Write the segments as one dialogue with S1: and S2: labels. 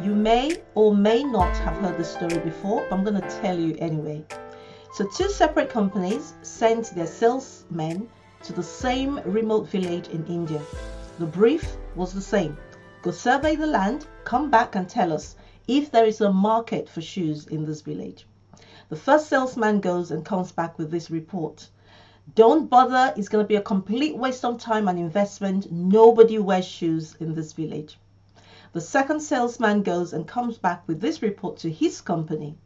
S1: You may or may not have heard the story before, but I'm going to tell you anyway. So two separate companies sent their salesmen to the same remote village in India. The brief was the same. Go survey the land, come back and tell us if there is a market for shoes in this village. The first salesman goes and comes back with this report. Don't bother, it's going to be a complete waste of time and investment. Nobody wears shoes in this village. The second salesman goes and comes back with this report to his company.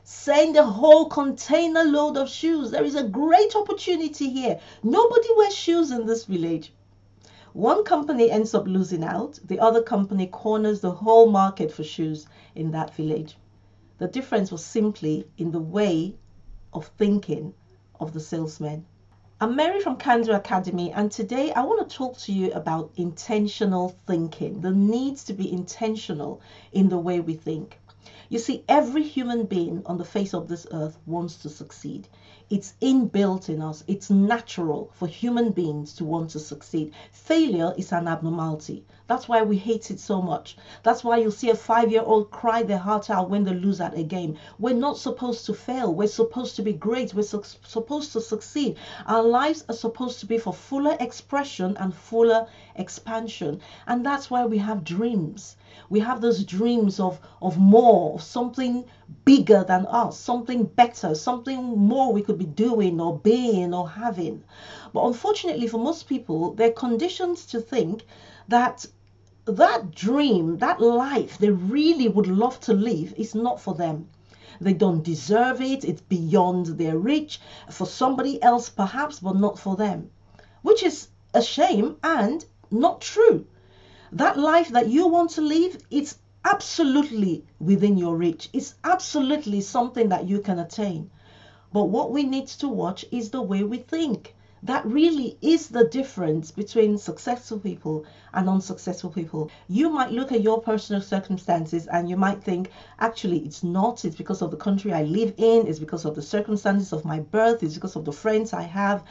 S1: Send a whole container load of shoes. There is a great opportunity here. Nobody wears shoes in this village. One company ends up losing out. The other company corners the whole market for shoes in that village. The difference was simply in the way of thinking of the salesmen. I'm Mary from Kandu Academy, and today I want to talk to you about intentional thinking, the need to be intentional in the way we think. You see, every human being on the face of this earth wants to succeed. It's inbuilt in us. It's natural for human beings to want to succeed. Failure is an abnormality. That's why we hate it so much. That's why you'll see a 5-year-old cry their heart out when they lose at a game. We're not supposed to fail. We're supposed to be great. We're supposed to succeed. Our lives are supposed to be for fuller expression and fuller expansion. And that's why we have dreams. We have those dreams of more, of something bigger than us, something better, something more we could be doing or being or having. But unfortunately for most people, they're conditioned to think that dream, that life they really would love to live is not for them. They don't deserve it. It's beyond their reach. For somebody else perhaps, but not for them. Which is a shame and not true. That life that you want to live, it's absolutely within your reach. It's absolutely something that you can attain. But what we need to watch is the way we think. That really is the difference between successful people and unsuccessful people. You might look at your personal circumstances and you might think, actually, it's not. It's because of the country I live in. It's because of the circumstances of my birth. It's because of the friends I have.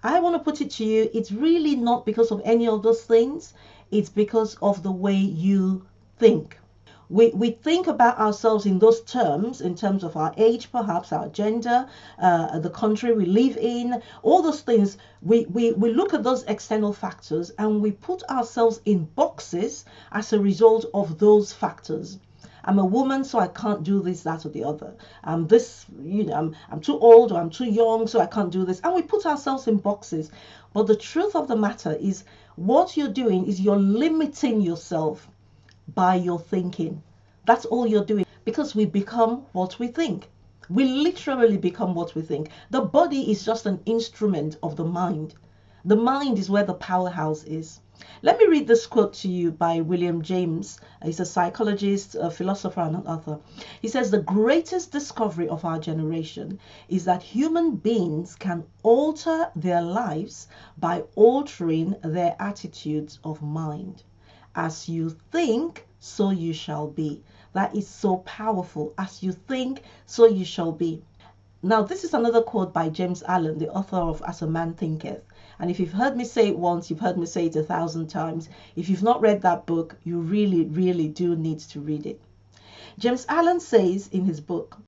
S1: I want to put it to you, it's really not because of any of those things. It's because of the way you think. We think about ourselves in those terms, in terms of our age, perhaps our gender, the country we live in, all those things. We look at those external factors and we put ourselves in boxes as a result of those factors. I'm a woman, so I can't do this, that, or the other. I'm too old or I'm too young, so I can't do this. And we put ourselves in boxes. But the truth of the matter is, what you're doing is you're limiting yourself by your thinking. That's all you're doing, because we become what we think. We literally become what we think. The body is just an instrument of the mind. The mind is where the powerhouse is. Let me read this quote to you by William James. He's a psychologist, a philosopher, and an author. He says, the greatest discovery of our generation is that human beings can alter their lives by altering their attitudes of mind. As you think, so you shall be. That is so powerful. As you think, so you shall be. Now, this is another quote by James Allen, the author of As a Man Thinketh. And if you've heard me say it once, you've heard me say it 1,000 times. If you've not read that book, you really, really do need to read it. James Allen says in his book,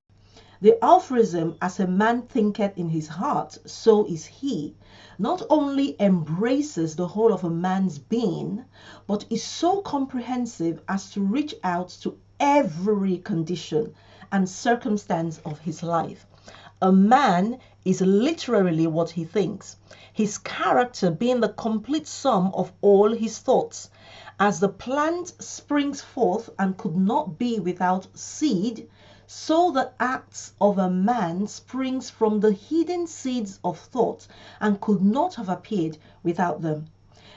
S1: the aphorism, as a man thinketh in his heart, so is he, not only embraces the whole of a man's being, but is so comprehensive as to reach out to every condition and circumstance of his life. A man is literally what he thinks, his character being the complete sum of all his thoughts. As the plant springs forth and could not be without seed, so the acts of a man springs from the hidden seeds of thought and could not have appeared without them.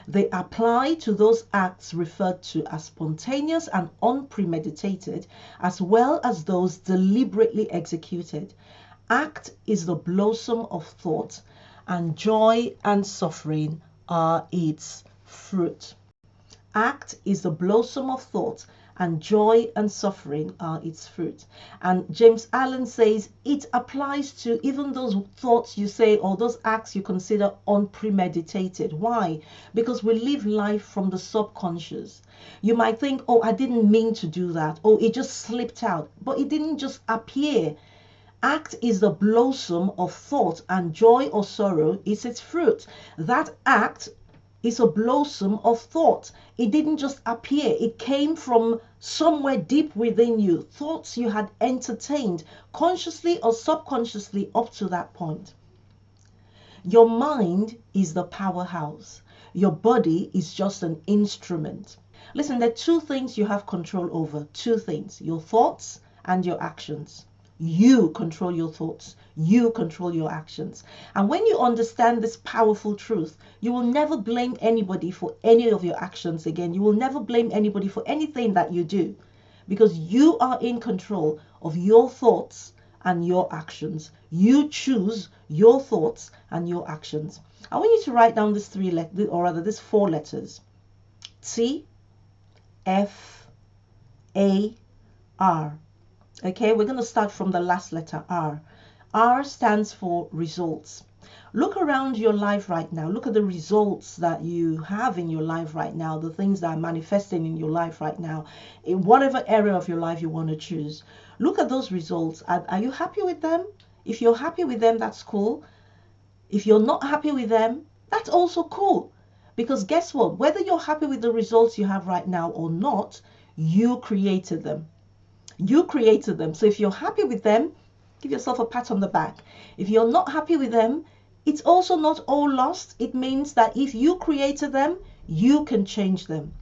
S1: They apply to those acts referred to as spontaneous and unpremeditated, as well as those deliberately executed. Act is the blossom of thought, and joy and suffering are its fruit. Act is the blossom of thought, and joy and suffering are its fruit. And James Allen says it applies to even those thoughts you say or those acts you consider unpremeditated. Why? Because we live life from the subconscious. You might think, oh, I didn't mean to do that. Oh, it just slipped out. But it didn't just appear. Act is the blossom of thought, and joy or sorrow is its fruit. That act is a blossom of thought. It didn't just appear. It came from somewhere deep within you. Thoughts you had entertained consciously or subconsciously up to that point. Your mind is the powerhouse. Your body is just an instrument. Listen, there are two things you have control over. Two things: your thoughts and your actions. You control your thoughts. You control your actions. And when you understand this powerful truth, you will never blame anybody for any of your actions again. You will never blame anybody for anything that you do, because you are in control of your thoughts and your actions. You choose your thoughts and your actions. I want you to write down these these 4 letters: T, F, A, R. Okay, we're going to start from the last letter, R. R stands for results. Look around your life right now. Look at the results that you have in your life right now, the things that are manifesting in your life right now, in whatever area of your life you want to choose. Look at those results. Are you happy with them? If you're happy with them, that's cool. If you're not happy with them, that's also cool. Because guess what? Whether you're happy with the results you have right now or not, you created them. You created them. So if you're happy with them, give yourself a pat on the back. If you're not happy with them, it's also not all lost. It means that if you created them, you can change them.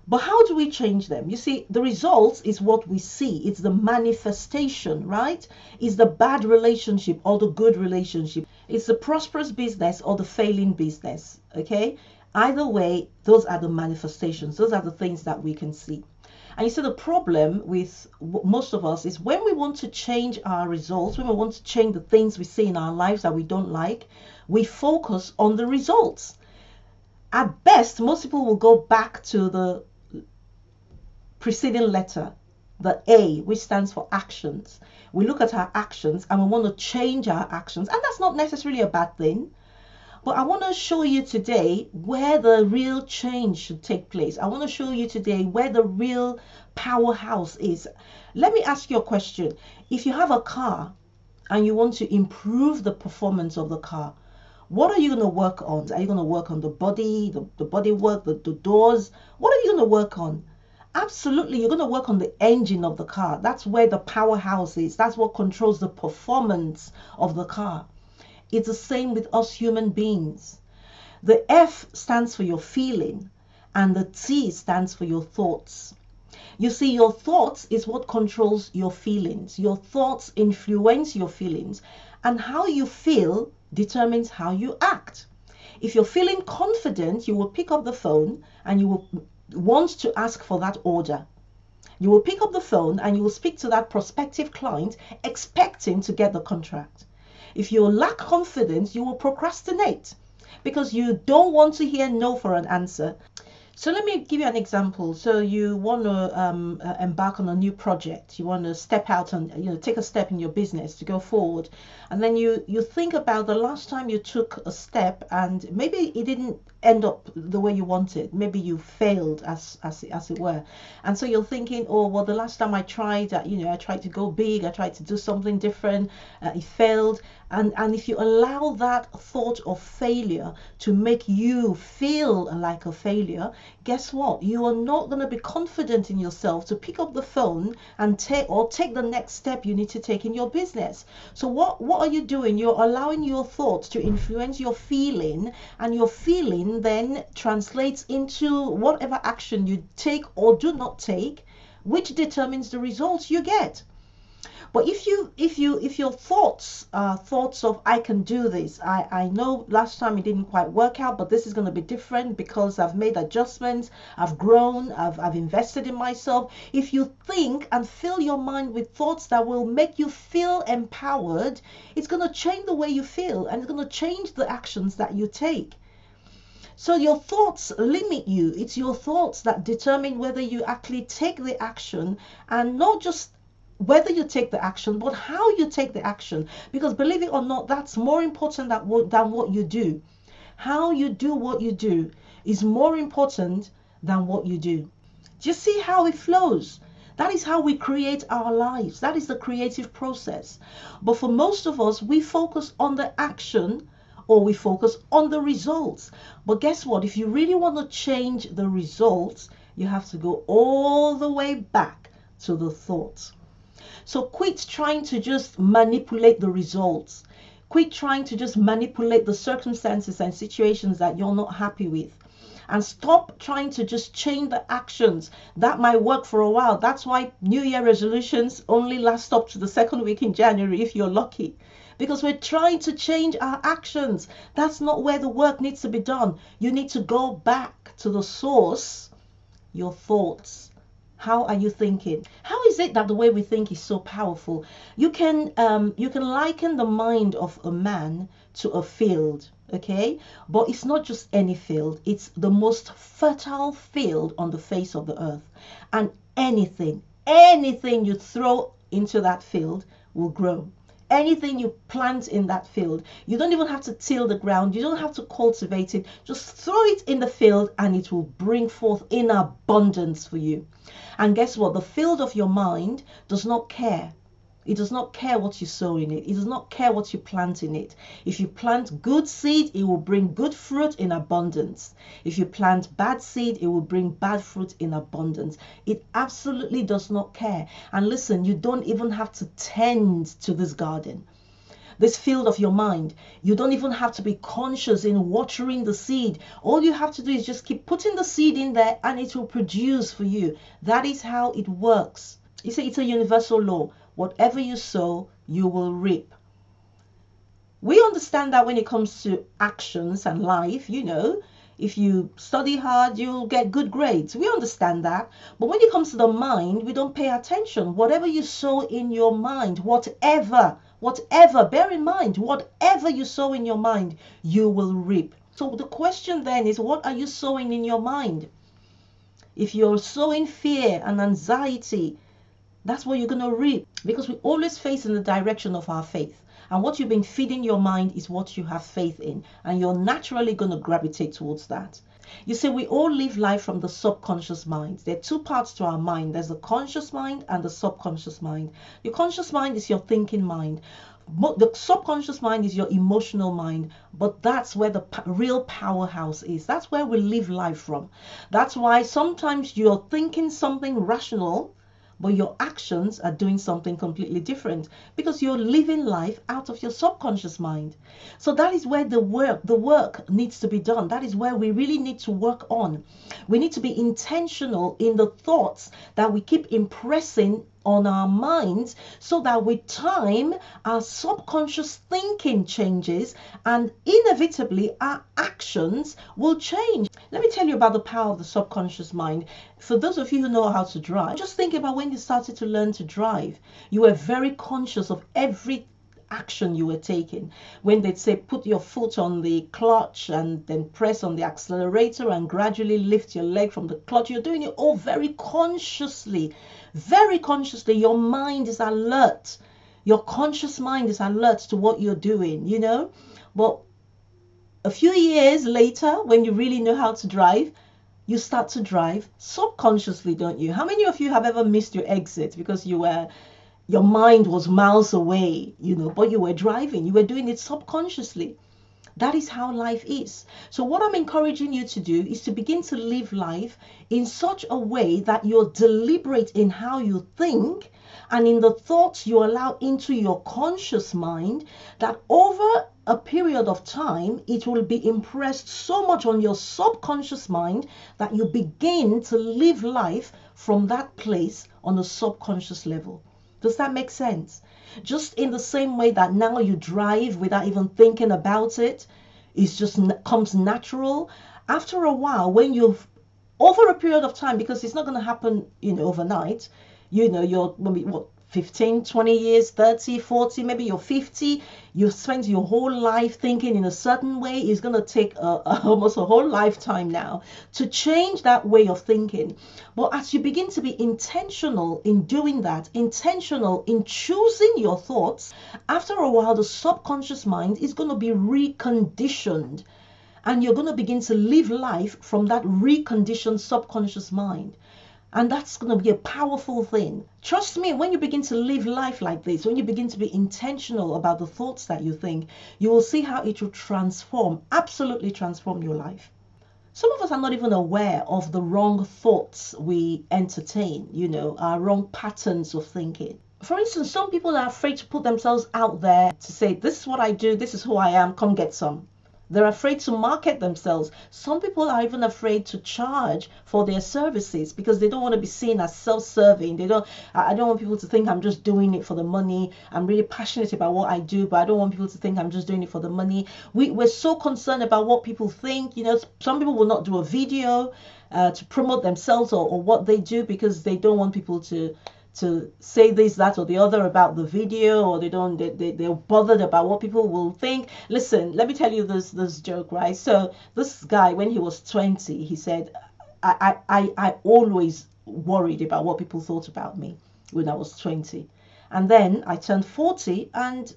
S1: But how do we change them? You see, the results is what we see. It's the manifestation, right? It's the bad relationship or the good relationship. It's the prosperous business or the failing business, okay? Either way, those are the manifestations. Those are the things that we can see. And you see, the problem with most of us is when we want to change our results, when we want to change the things we see in our lives that we don't like, we focus on the results. At best, most people will go back to the preceding letter, the A, which stands for actions. We look at our actions and we want to change our actions, and that's not necessarily a bad thing. But I want to show you today where the real change should take place. I want to show you today where the real powerhouse is. Let me ask you a question. If you have a car and you want to improve the performance of the car, what are you going to work on? Are you going to work on the body, the body work, the doors? What are you going to work on? Absolutely, you're going to work on the engine of the car. That's where the powerhouse is. That's what controls the performance of the car. It's the same with us human beings. The F stands for your feeling and the T stands for your thoughts. You see, your thoughts is what controls your feelings. Your thoughts influence your feelings, and how you feel determines how you act. If you're feeling confident, you will pick up the phone and you will want to ask for that order. You will pick up the phone and you will speak to that prospective client expecting to get the contract. If you lack confidence, you will procrastinate because you don't want to hear no for an answer. So let me give you an example. So you want to embark on a new project. You want to step out and take a step in your business to go forward. And then you think about the last time you took a step and maybe it didn't end up the way you wanted. Maybe you failed as it were. And so you're thinking, oh, well, the last time I tried, I tried to go big. I tried to do something different. It failed. And if you allow that thought of failure to make you feel like a failure, guess what? You are not going to be confident in yourself to pick up the phone and take the next step you need to take in your business. So what are you doing? You're allowing your thoughts to influence your feeling, and your feeling then translates into whatever action you take or do not take, which determines the results you get. But if your thoughts are thoughts of, I can do this, I know last time it didn't quite work out, but this is going to be different because I've made adjustments, I've grown, I've invested in myself. If you think and fill your mind with thoughts that will make you feel empowered, it's going to change the way you feel, and it's going to change the actions that you take. So your thoughts limit you. It's your thoughts that determine whether you actually take the action, and not just whether you take the action, but how you take the action. Because believe it or not, that's more important than what you do. How you do what you do is more important than what you do. Do you see how it flows? That is how we create our lives. That is the creative process. But for most of us, we focus on the action, or we focus on the results. But guess what? If you really want to change the results, you have to go all the way back to the thoughts. So quit trying to just manipulate the results. Quit trying to just manipulate the circumstances and situations that you're not happy with. And stop trying to just change the actions. That might work for a while. That's why New Year resolutions only last up to the second week in January if you're lucky. Because we're trying to change our actions. That's not where the work needs to be done. You need to go back to the source, your thoughts. How are you thinking? How is it that the way we think is so powerful? You can liken the mind of a man to a field, okay? But it's not just any field. It's the most fertile field on the face of the earth. And anything you throw into that field will grow. Anything you plant in that field, you don't even have to till the ground, you don't have to cultivate it, just throw it in the field and it will bring forth in abundance for you. And guess what? The field of your mind does not care. It does not care what you sow in it. It does not care what you plant in it. If you plant good seed, it will bring good fruit in abundance. If you plant bad seed, it will bring bad fruit in abundance. It absolutely does not care. And listen, you don't even have to tend to this garden, this field of your mind. You don't even have to be conscious in watering the seed. All you have to do is just keep putting the seed in there and it will produce for you. That is how it works. You see, it's a universal law. Whatever you sow, you will reap. We understand that when it comes to actions and life, if you study hard, you'll get good grades. We understand that. But when it comes to the mind, we don't pay attention. Whatever you sow in your mind, whatever, bear in mind, whatever you sow in your mind, you will reap. So the question then is, what are you sowing in your mind? If you're sowing fear and anxiety, that's what you're going to reap, because we always face in the direction of our faith. And what you've been feeding your mind is what you have faith in. And you're naturally going to gravitate towards that. You see, we all live life from the subconscious mind. There are two parts to our mind. There's the conscious mind and the subconscious mind. Your conscious mind is your thinking mind. The subconscious mind is your emotional mind, but that's where the real powerhouse is. That's where we live life from. That's why sometimes you're thinking something rational, but your actions are doing something completely different, because you're living life out of your subconscious mind. So that is where the work needs to be done. That is where we really need to work on. We need to be intentional in the thoughts that we keep impressing on our minds, so that with time our subconscious thinking changes and inevitably our actions will change. Let me tell you about the power of the subconscious mind. For those of you who know how to drive, just think about when you started to learn to drive. You were very conscious of every action you were taking. When they'd say put your foot on the clutch and then press on the accelerator and gradually lift your leg from the clutch, you're doing it all very consciously. Very consciously. Your mind is alert. Your conscious mind is alert to what you're doing, But a few years later, when you really know how to drive, you start to drive subconsciously, don't you? How many of you have ever missed your exit because your mind was miles away, but you were driving, you were doing it subconsciously? That is how life is. So what I'm encouraging you to do is to begin to live life in such a way that you're deliberate in how you think and in the thoughts you allow into your conscious mind, that over a period of time, it will be impressed so much on your subconscious mind that you begin to live life from that place on a subconscious level. Does that make sense? Just in the same way that now you drive without even thinking about it, it just comes natural. After a while, when you've, over a period of time, because it's not going to happen, overnight, you're maybe 15, 20 years, 30, 40, maybe you're 50, you've spent your whole life thinking in a certain way. It's going to take almost a whole lifetime now to change that way of thinking. But as you begin to be intentional in doing that, intentional in choosing your thoughts, after a while, the subconscious mind is going to be reconditioned. And you're going to begin to live life from that reconditioned subconscious mind. And that's going to be a powerful thing. Trust me, when you begin to live life like this, when you begin to be intentional about the thoughts that you think, you will see how it will transform, absolutely transform your life. Some of us are not even aware of the wrong thoughts we entertain, our wrong patterns of thinking. For instance, some people are afraid to put themselves out there to say, this is what I do, this is who I am, come get some. They're afraid to market themselves. Some people are even afraid to charge for their services because they don't want to be seen as self-serving. I don't want people to think I'm just doing it for the money. I'm really passionate about what I do, but I don't want people to think I'm just doing it for the money. We're so concerned about what people think. Some people will not do a video to promote themselves or what they do because they don't want people to say this, that, or the other about the video, or they're bothered about what people will think. Listen, let me tell you this joke, right? So this guy, when he was 20, he said, I always worried about what people thought about me when I was 20. And then I turned 40 and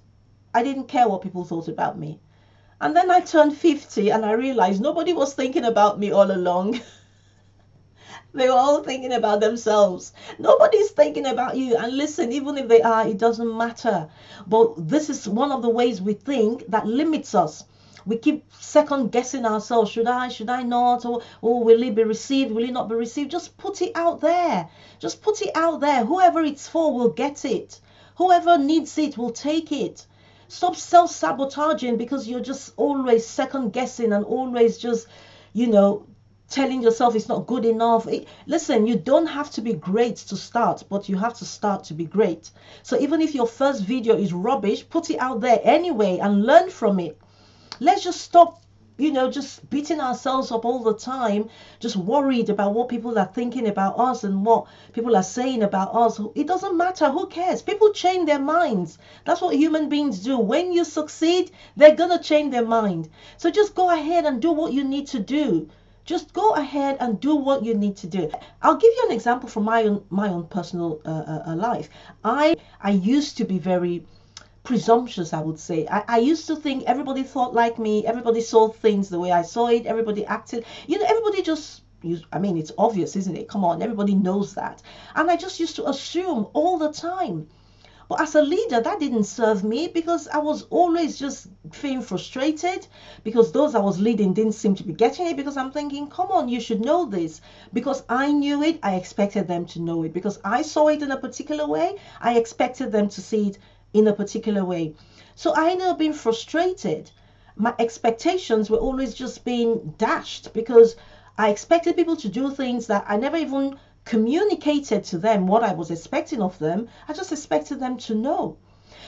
S1: I didn't care what people thought about me. And then I turned 50 and I realized nobody was thinking about me all along. They were all thinking about themselves. Nobody's thinking about you. And listen, even if they are, it doesn't matter. But this is one of the ways we think that limits us. We keep second guessing ourselves. Should I not? Or will it be received? Will it not be received? Just put it out there. Just put it out there. Whoever it's for will get it. Whoever needs it will take it. Stop self-sabotaging because you're just always second guessing and always just, telling yourself it's not good enough. Listen, you don't have to be great to start, but you have to start to be great. So even if your first video is rubbish, put it out there anyway and learn from it. Let's just stop, just beating ourselves up all the time, just worried about what people are thinking about us and what people are saying about us. It doesn't matter. Who cares? People change their minds. That's what human beings do. When you succeed, they're going to change their mind. So just go ahead and do what you need to do. Just go ahead and do what you need to do. I'll give you an example from my own personal life. I used to be very presumptuous, I would say. I used to think everybody thought like me. Everybody saw things the way I saw it. Everybody acted. Everybody just... it's obvious, isn't it? Come on, everybody knows that. And I just used to assume all the time. But as a leader, that didn't serve me because I was always just feeling frustrated because those I was leading didn't seem to be getting it, because I'm thinking, come on, you should know this. Because I knew it, I expected them to know it. Because I saw it in a particular way, I expected them to see it in a particular way. So I ended up being frustrated. My expectations were always just being dashed because I expected people to do things that I never even communicated to them what I was expecting of them. I just expected them to know.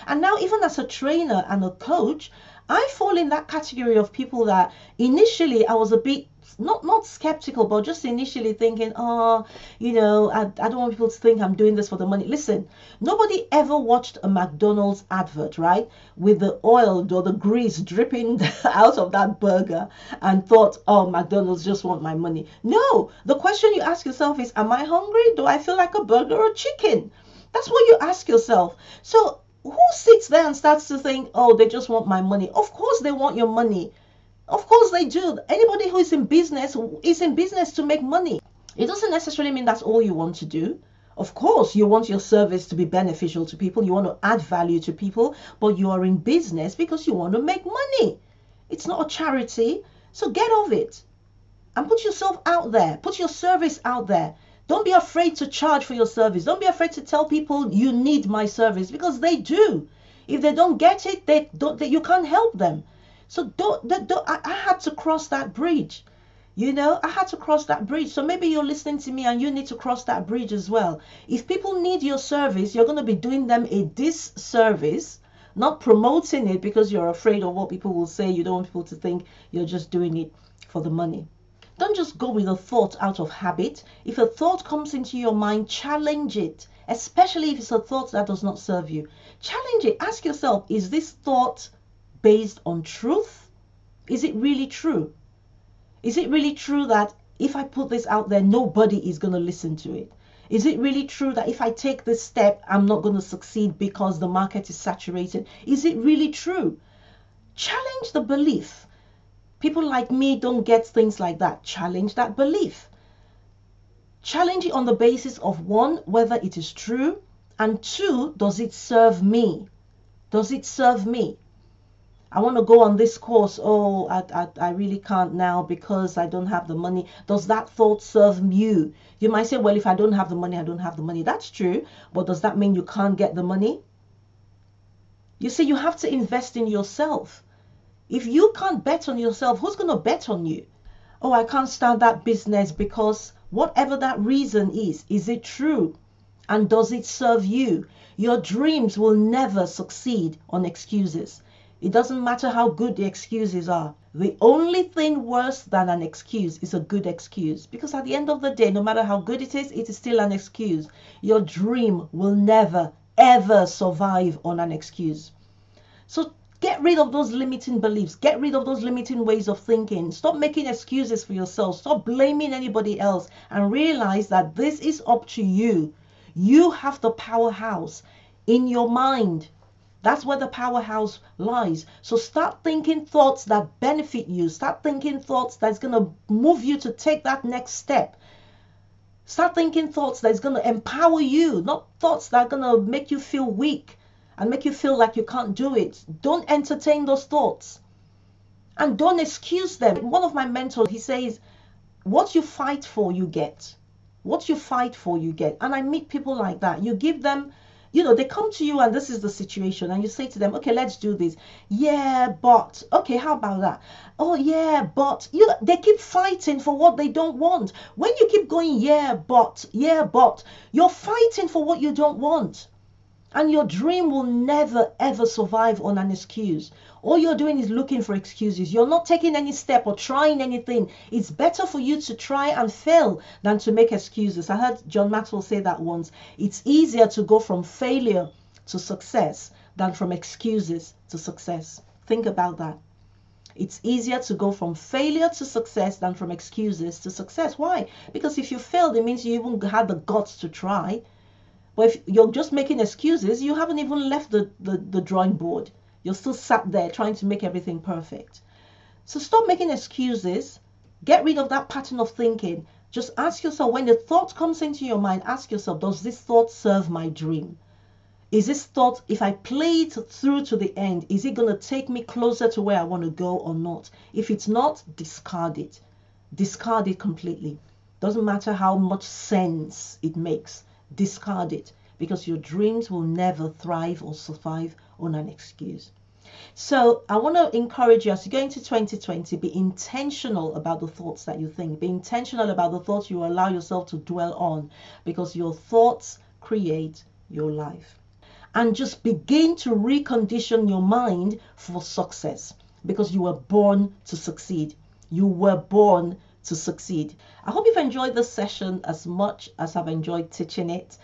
S1: And now, even as a trainer and a coach, I fall in that category of people that initially I was a bit not skeptical, but just initially thinking, I don't want people to think I'm doing this for the money. Listen, nobody ever watched a McDonald's advert, right, with the oil or the grease dripping out of that burger and thought, oh, McDonald's just want my money. No, the question you ask yourself is, am I hungry? Do I feel like a burger or chicken? That's what you ask yourself. So who sits there and starts to think, oh, they just want my money? Of course they want your money. Of course they do. Anybody who is in business to make money. It doesn't necessarily mean that's all you want to do. Of course, you want your service to be beneficial to people. You want to add value to people, but you are in business because you want to make money. It's not a charity. So get off it and put yourself out there. Put your service out there. Don't be afraid to charge for your service. Don't be afraid to tell people you need my service, because they do. If they don't get it, you can't help them. So I had to cross that bridge. I had to cross that bridge. So maybe you're listening to me and you need to cross that bridge as well. If people need your service, you're going to be doing them a disservice, not promoting it because you're afraid of what people will say. You don't want people to think you're just doing it for the money. Don't just go with a thought out of habit. If a thought comes into your mind, challenge it, especially if it's a thought that does not serve you. Challenge it. Ask yourself, is this thought based on truth? Is it really true? Is it really true that if I put this out there, nobody is going to listen to it? Is it really true that if I take this step, I'm not going to succeed because the market is saturated? Is it really true? Challenge the belief. People like me don't get things like that. Challenge that belief. Challenge it on the basis of one, whether it is true, and two, does it serve me? Does it serve me? I want to go on this course. Oh, I really can't now because I don't have the money. Does that thought serve you? You might say, well, if I don't have the money, I don't have the money. That's true. But does that mean you can't get the money? You see, you have to invest in yourself. If you can't bet on yourself, who's going to bet on you? Oh, I can't start that business because whatever that reason is it true? And does it serve you? Your dreams will never succeed on excuses. It doesn't matter how good the excuses are. The only thing worse than an excuse is a good excuse. Because at the end of the day, no matter how good it is still an excuse. Your dream will never, ever survive on an excuse. So get rid of those limiting beliefs. Get rid of those limiting ways of thinking. Stop making excuses for yourself. Stop blaming anybody else. And realize that this is up to you. You have the powerhouse in your mind. That's where the powerhouse lies. So start thinking thoughts that benefit you. Start thinking thoughts that's going to move you to take that next step. Start thinking thoughts that's going to empower you, not thoughts that are going to make you feel weak and make you feel like you can't do it. Don't entertain those thoughts. And don't excuse them. One of my mentors, he says, what you fight for, you get. What you fight for, you get. And I meet people like that. You give them, they come to you and this is the situation and you say to them, okay, let's do this. Yeah, but, okay, how about that? Oh, yeah, but, they keep fighting for what they don't want. When you keep going, yeah, but, you're fighting for what you don't want. And your dream will never, ever survive on an excuse. All you're doing is looking for excuses. You're not taking any step or trying anything. It's better for you to try and fail than to make excuses. I heard John Maxwell say that once. It's easier to go from failure to success than from excuses to success. Think about that. It's easier to go from failure to success than from excuses to success. Why? Because if you failed, it means you even had the guts to try. But if you're just making excuses, you haven't even left the drawing board. You're still sat there trying to make everything perfect. So stop making excuses. Get rid of that pattern of thinking. Just ask yourself, when the thought comes into your mind, ask yourself, does this thought serve my dream? Is this thought, if I play it through to the end, is it going to take me closer to where I want to go or not? If it's not, discard it. Discard it completely. Doesn't matter how much sense it makes. Discard it, because your dreams will never thrive or survive on an excuse. So I want to encourage you, as you go into 2020, be intentional about the thoughts that you think. Be intentional about the thoughts you allow yourself to dwell on, because your thoughts create your life. And just begin to recondition your mind for success, because you were born to succeed. You were born to succeed. I hope you've enjoyed this session as much as I've enjoyed teaching it.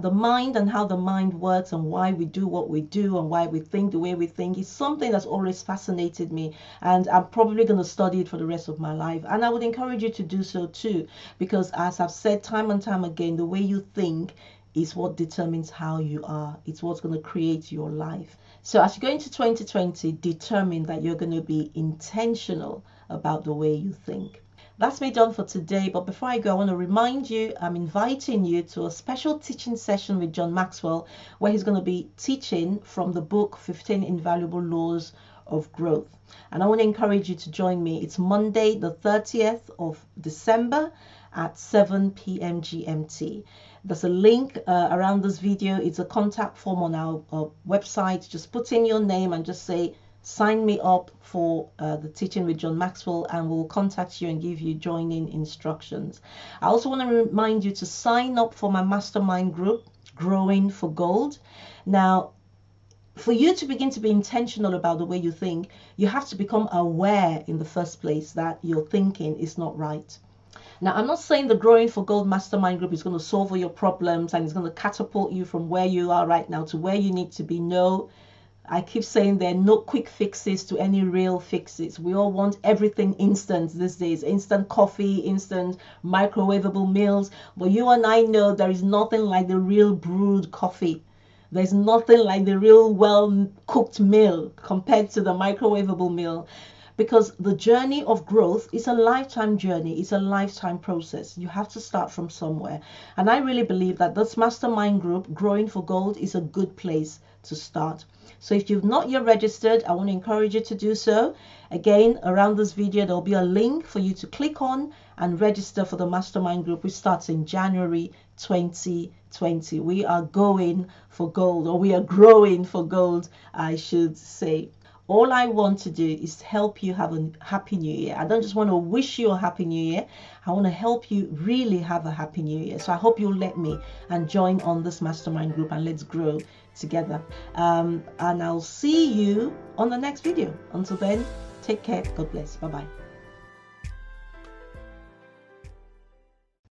S1: The mind and how the mind works and why we do what we do and why we think the way we think is something that's always fascinated me, and I'm probably going to study it for the rest of my life. And I would encourage you to do so too, because as I've said time and time again, the way you think is what determines how you are. It's what's going to create your life. So as you go into 2020, determine that you're going to be intentional about the way you think. That's me done for today. But before I go, I want to remind you, I'm inviting you to a special teaching session with John Maxwell, where he's going to be teaching from the book 15 Invaluable Laws of Growth. And I want to encourage you to join me. It's Monday, the 30th of December at 7 p.m. GMT. There's a link around this video. It's a contact form on our website. Just put in your name and just say, sign me up for the teaching with John Maxwell, and we'll contact you and give you joining instructions. I also want to remind you to sign up for my mastermind group, Growing for Gold. Now, For you to begin to be intentional about the way you think, you have to become aware in the first place that your thinking is not right. Now, I'm not saying the Growing for Gold Mastermind Group is going to solve all your problems and it's going to catapult you from where you are right now to where you need to be. No, I keep saying there are no quick fixes to any real fixes. We all want everything instant these days. Instant coffee, instant microwavable meals. But you and I know there is nothing like the real brewed coffee. There's nothing like the real well-cooked meal compared to the microwavable meal. Because the journey of growth is a lifetime journey. It's a lifetime process. You have to start from somewhere. And I really believe that this mastermind group, Growing for Gold, is a good place to start. So if you've not yet registered, I want to encourage you to do so. Again, around this video, there'll be a link for you to click on and register for the mastermind group, which starts in January 2020. We are going for gold, or we are growing for gold, I should say. All I want to do is help you have a happy new year. I don't just want to wish you a happy new year. I want to help you really have a happy new year. So I hope you'll let me and join on this mastermind group, and let's grow together. And I'll see you on the next video. Until then, take care. God bless. Bye-bye.